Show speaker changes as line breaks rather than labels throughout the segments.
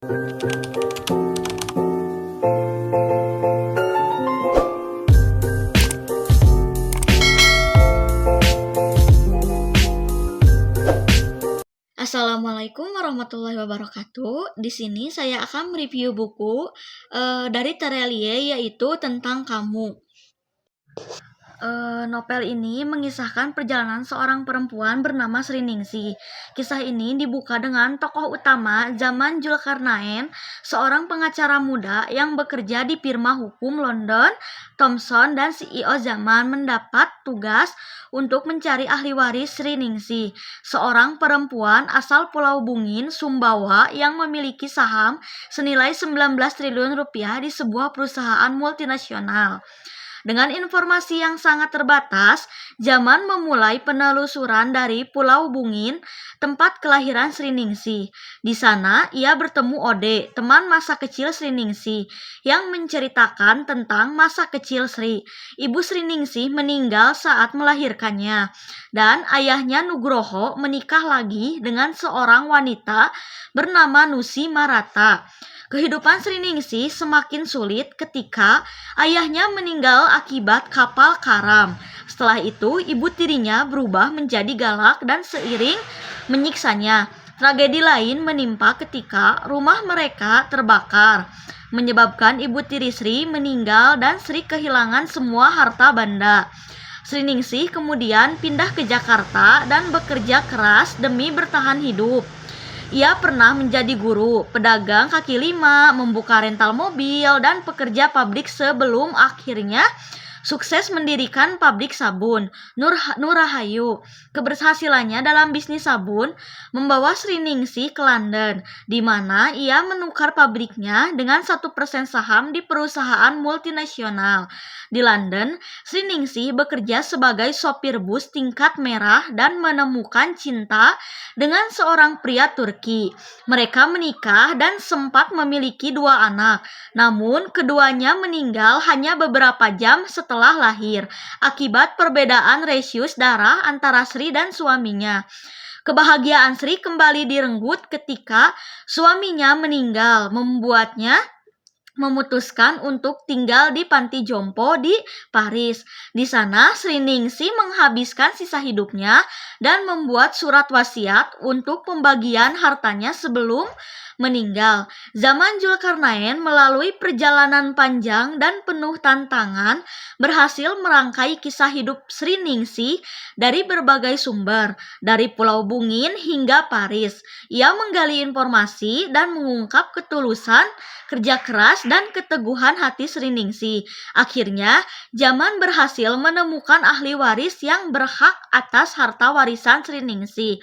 Assalamualaikum warahmatullahi wabarakatuh. Di sini saya akan mereview buku dari Terelie, yaitu Tentang Kamu. Novel ini mengisahkan perjalanan seorang perempuan bernama Sri Ningsih. Kisah ini dibuka dengan tokoh utama zaman Zulkarnain, seorang pengacara muda yang bekerja di firma hukum London, Thomson, dan CEO zaman mendapat tugas untuk mencari ahli waris Sri Ningsih, seorang perempuan asal Pulau Bungin, Sumbawa yang memiliki saham senilai 19 triliun rupiah di sebuah perusahaan multinasional. Dengan informasi yang sangat terbatas, Zaman memulai penelusuran dari Pulau Bungin, tempat kelahiran Sri Ningsih. Di sana, ia bertemu Ode, teman masa kecil Sri Ningsih, yang menceritakan tentang masa kecil Sri. Ibu Sri Ningsih meninggal saat melahirkannya, dan ayahnya Nugroho menikah lagi dengan seorang wanita bernama Nusi Marata. Kehidupan Sri Ningsih semakin sulit ketika ayahnya meninggal akibat kapal karam. Setelah itu, ibu tirinya berubah menjadi galak dan seiring menyiksanya. Tragedi lain menimpa ketika rumah mereka terbakar, menyebabkan ibu tiri Sri meninggal dan Sri kehilangan semua harta benda. Sri Ningsih kemudian pindah ke Jakarta dan bekerja keras demi bertahan hidup. Ia pernah menjadi guru, pedagang kaki lima, membuka rental mobil, dan pekerja pabrik sebelum akhirnya sukses mendirikan pabrik sabun Nur Rahayu. Keberhasilannya dalam bisnis sabun membawa Sri Ningsih ke London, di mana ia menukar pabriknya dengan 1% saham di perusahaan multinasional. Di London, Sri Ningsih bekerja sebagai sopir bus tingkat merah dan menemukan cinta dengan seorang pria Turki. Mereka menikah dan sempat memiliki 2 anak. Namun, keduanya meninggal hanya beberapa jam setelah lahir, akibat perbedaan resius darah antara Sri dan suaminya. Kebahagiaan Sri kembali direnggut ketika suaminya meninggal, membuatnya memutuskan untuk tinggal di panti jompo di Paris. Di sana, Sri Ningsih menghabiskan sisa hidupnya dan membuat surat wasiat untuk pembagian hartanya sebelum meninggal. Zaman Zulkarnain melalui perjalanan panjang dan penuh tantangan berhasil merangkai kisah hidup Sri Ningsih dari berbagai sumber, dari Pulau Bungin hingga Paris. Ia menggali informasi dan mengungkap ketulusan, kerja keras, dan keteguhan hati Sri Ningsih. Akhirnya, Zaman berhasil menemukan ahli waris yang berhak atas harta warisan Sri Ningsih.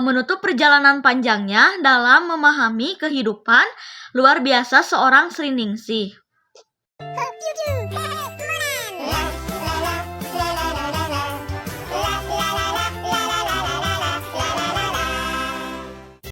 Menutup perjalanan panjangnya dalam memahami kehidupan luar biasa seorang Sri Ningsih.